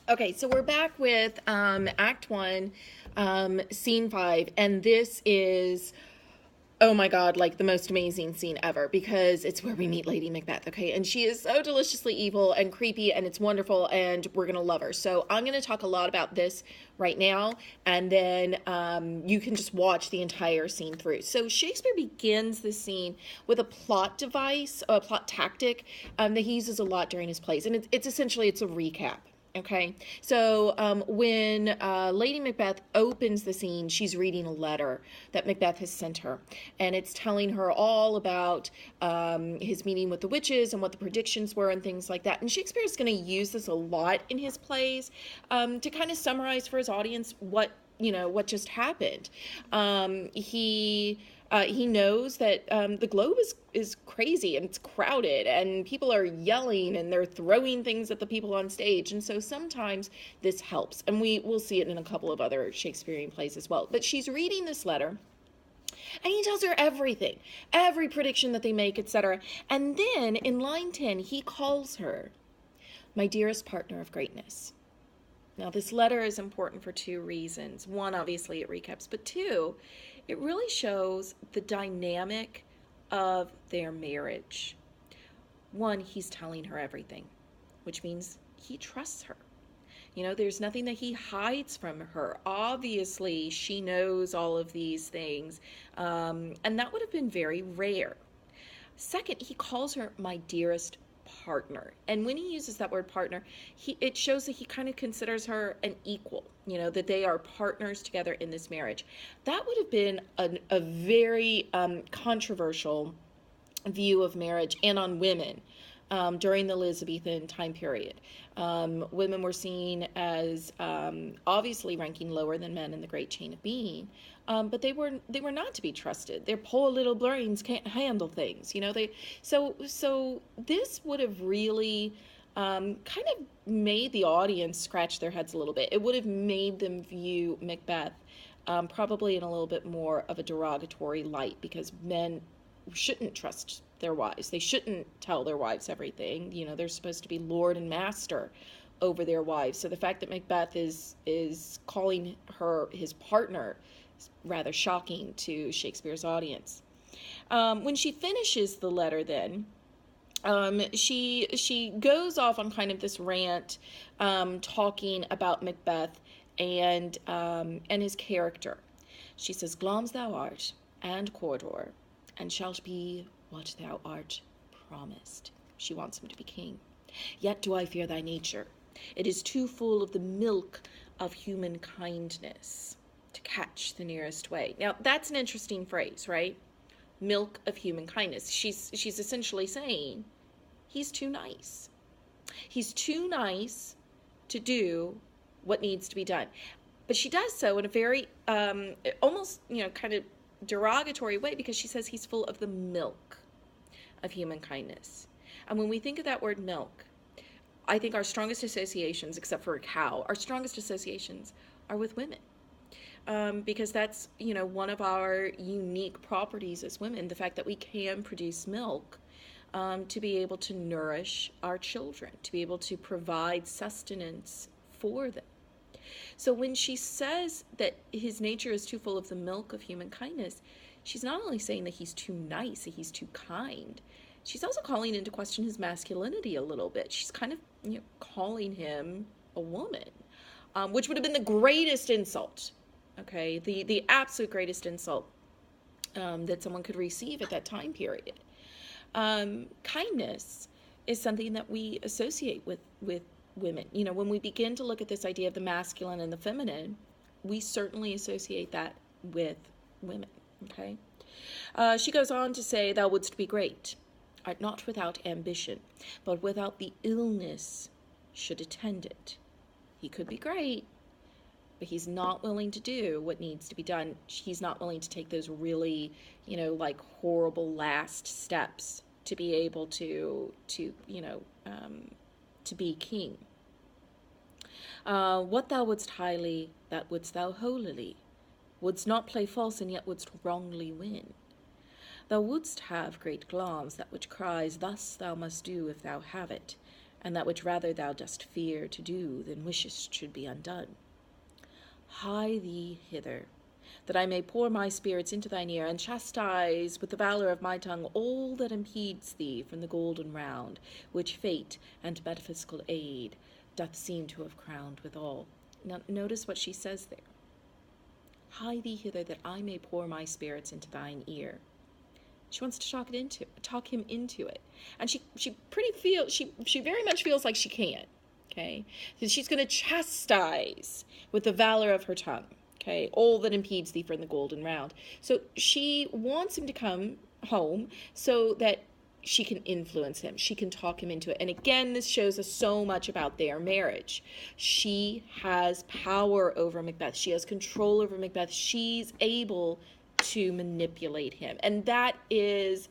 Okay, so we're back with Act 1, Scene 5, and this is, oh my god, like the most amazing scene ever because it's where we meet Lady Macbeth, okay? And she is so deliciously evil and creepy, and it's wonderful, and we're gonna love her. So I'm gonna talk a lot about this right now, and then you can just watch the entire scene through. So Shakespeare begins the scene with a plot device, a plot tactic that he uses a lot during his plays, and it's essentially it's a recap. Okay, so when Lady Macbeth opens the scene, she's reading a letter that Macbeth has sent her, and it's telling her all about his meeting with the witches and what the predictions were and things like that. And Shakespeare is going to use this a lot in his plays to kind of summarize for his audience what just happened. He knows that the globe is crazy and it's crowded and people are yelling and they're throwing things at the people on stage, and so sometimes this helps, and we'll see it in a couple of other Shakespearean plays as well. But she's reading this letter and he tells her everything, every prediction that they make, etc. And then in line 10 he calls her my dearest partner of greatness. Now, this letter is important for two reasons. One, obviously, it recaps, but two, it really shows the dynamic of their marriage. One, he's telling her everything, which means he trusts her. There's nothing that he hides from her. Obviously, she knows all of these things, and that would have been very rare. Second, he calls her my dearest partner. And when he uses that word partner, it shows that he kind of considers her an equal, that they are partners together in this marriage. That would have been a very controversial view of marriage and on women during the Elizabethan time period. Women were seen as obviously ranking lower than men in the great chain of being, but they were not to be trusted. Their poor little brains can't handle things, so this would have really kind of made the audience scratch their heads a little bit. It would have made them view Macbeth probably in a little bit more of a derogatory light, because men shouldn't trust their wives. They shouldn't tell their wives everything. They're supposed to be lord and master over their wives. So the fact that Macbeth is calling her his partner is rather shocking to Shakespeare's audience. When she finishes the letter, then she goes off on kind of this rant, talking about Macbeth and his character. She says, "Glamis thou art, and Cawdor, and shalt be what thou art promised." She wants him to be king. "Yet do I fear thy nature. It is too full of the milk of human kindness to catch the nearest way." Now, that's an interesting phrase, right? Milk of human kindness. She's essentially saying he's too nice. He's too nice to do what needs to be done. But she does so in a very almost, kind of derogatory way, because she says he's full of the milk of human kindness. And when we think of that word milk, I think our strongest associations, except for a cow, our strongest associations are with women. Because that's, one of our unique properties as women, the fact that we can produce milk to be able to nourish our children, to be able to provide sustenance for them. So when she says that his nature is too full of the milk of human kindness, she's not only saying that he's too nice, that he's too kind, she's also calling into question his masculinity a little bit. She's kind of calling him a woman, which would have been the greatest insult, okay, the absolute greatest insult that someone could receive at that time period. Kindness is something that we associate with women. When we begin to look at this idea of the masculine and the feminine, we certainly associate that with women, okay? She goes on to say, "Thou wouldst be great, art not without ambition, but without the illness should attend it." He could be great, but he's not willing to do what needs to be done. He's not willing to take those really, like horrible last steps to be able to be king. "What thou wouldst highly, that wouldst thou holily. Wouldst not play false, and yet wouldst wrongly win. Thou wouldst have great Glamis, that which cries, thus thou must do if thou have it, and that which rather thou dost fear to do than wishest should be undone. Hie thee hither, that I may pour my spirits into thine ear, and chastise with the valor of my tongue all that impedes thee from the golden round, which fate and metaphysical aid doth seem to have crowned withal. Now notice what she says there. Hie thee hither, that I may pour my spirits into thine ear. She wants to talk him into it, and she very much feels like she can. Okay, so she's going to chastise with the valor of her tongue. Okay, all that impedes thee from the golden round. So she wants him to come home so that she can influence him. She can talk him into it. And again, this shows us so much about their marriage. She has power over Macbeth. She has control over Macbeth. She's able to manipulate him. And that is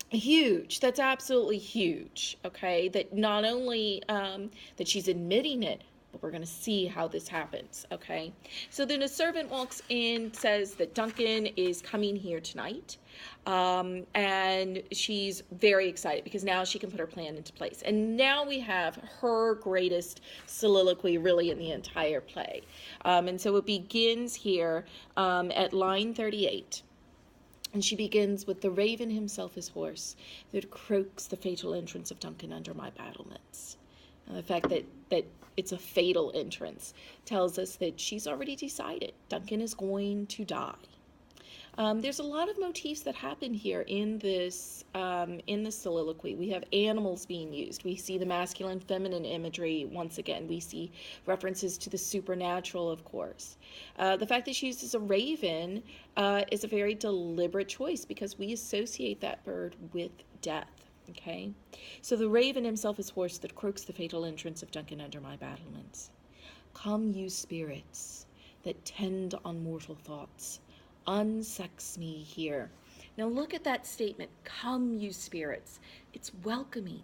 huge. That's absolutely huge. Okay, that not only that she's admitting it, but we're going to see how this happens. Okay, so then a servant walks in, says that Duncan is coming here tonight, and she's very excited because now she can put her plan into place. And now we have her greatest soliloquy really in the entire play. And so it begins here at line 38. And she begins with, the raven himself is hoarse, that croaks the fatal entrance of Duncan under my battlements. And the fact that it's a fatal entrance tells us that she's already decided Duncan is going to die. There's a lot of motifs that happen here in this soliloquy. We have animals being used. We see the masculine, feminine imagery once again. We see references to the supernatural, of course. The fact that she uses a raven is a very deliberate choice because we associate that bird with death. Okay, so the raven himself is hoarse, that croaks the fatal entrance of Duncan under my battlements. Come, you spirits that tend on mortal thoughts, unsex me here. Now look at that statement, come, you spirits. It's welcoming.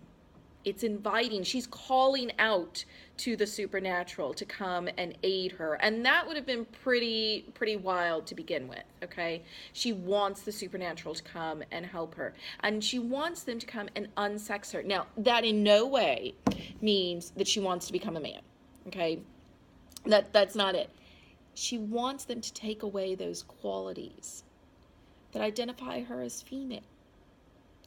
It's inviting. She's calling out to the supernatural to come and aid her. And that would have been pretty wild to begin with, okay? She wants the supernatural to come and help her. And she wants them to come and unsex her. Now, that in no way means that she wants to become a man, okay? That's not it. She wants them to take away those qualities that identify her as female.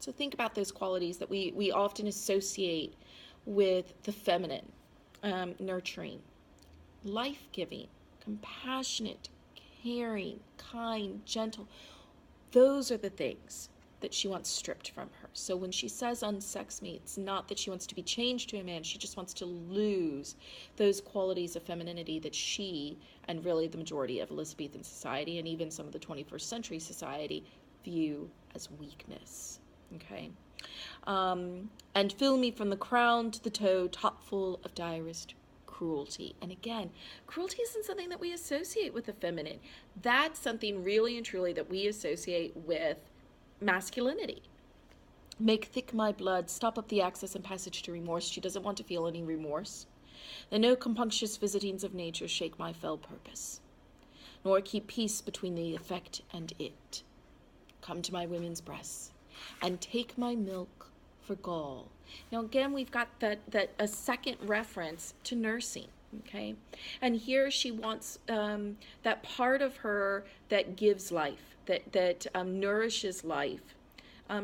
So think about those qualities that we often associate with the feminine, nurturing, life-giving, compassionate, caring, kind, gentle. Those are the things that she wants stripped from her. So when she says unsex me, it's not that she wants to be changed to a man. She just wants to lose those qualities of femininity that she, and really the majority of Elizabethan society and even some of the 21st century society, view as weakness. Okay, and fill me from the crown to the toe, top full of direst cruelty. And again, cruelty isn't something that we associate with the feminine. That's something really and truly that we associate with masculinity. Make thick my blood, stop up the access and passage to remorse. She doesn't want to feel any remorse. Then no compunctious visitings of nature shake my fell purpose, nor keep peace between the effect and it. Come to my women's breasts, and take my milk for gall. Now again, we've got that a second reference to nursing, okay? And here she wants that part of her that gives life, that nourishes life.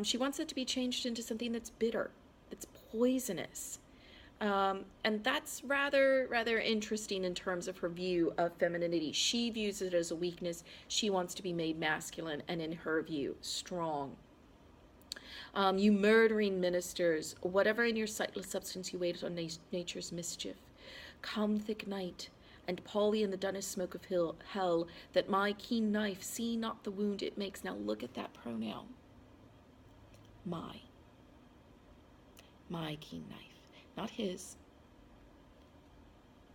She wants it to be changed into something that's bitter, that's poisonous. And that's rather interesting in terms of her view of femininity. She views it as a weakness. She wants to be made masculine, and in her view, strong. You murdering ministers, whatever in your sightless substance you wait on nature's mischief. Come, thick night, and Polly in the dunnest smoke of hell, that my keen knife see not the wound it makes. Now look at that pronoun. My keen knife, not his.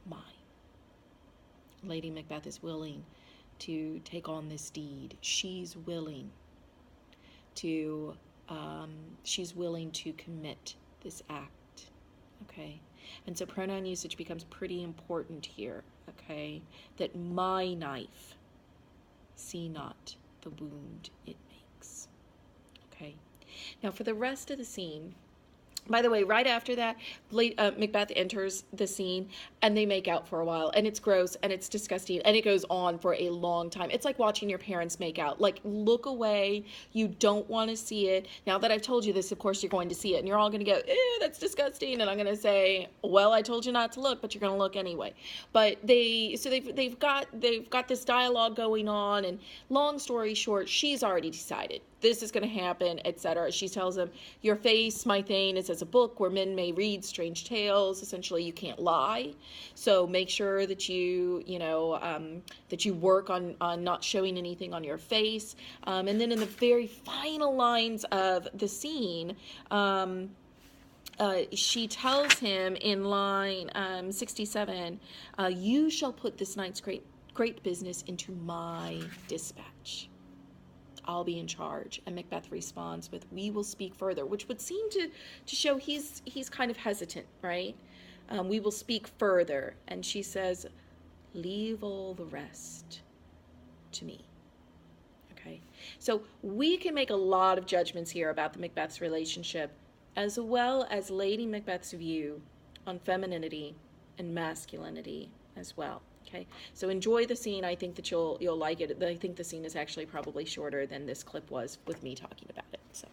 My. Lady Macbeth is willing to take on this deed. She's willing to commit this act, okay? And so pronoun usage becomes pretty important here, okay? That my knife see not the wound it makes, okay? Now for the rest of the scene, By the way, right after that, Macbeth enters the scene and they make out for a while, and it's gross and it's disgusting and it goes on for a long time. It's like watching your parents make out. Like, look away. You don't want to see it. Now that I've told you this, of course, you're going to see it and you're all going to go, ew, that's disgusting. And I'm going to say, well, I told you not to look, but you're going to look anyway. But they've got this dialogue going on, and long story short, she's already decided this is going to happen, etc. She tells him, your face, my thane, is as a book where men may read strange tales. Essentially, you can't lie. So make sure that that you work on not showing anything on your face. And then in the very final lines of the scene, she tells him in line 67, you shall put this night's great business into my dispatch. I'll be in charge. And Macbeth responds with, we will speak further, which would seem to show he's kind of hesitant, right? We will speak further. And she says, leave all the rest to me. Okay? So we can make a lot of judgments here about the Macbeth's relationship, as well as Lady Macbeth's view on femininity and masculinity as well. Okay, so enjoy the scene. I think that you'll like it. I think the scene is actually probably shorter than this clip was with me talking about it. So.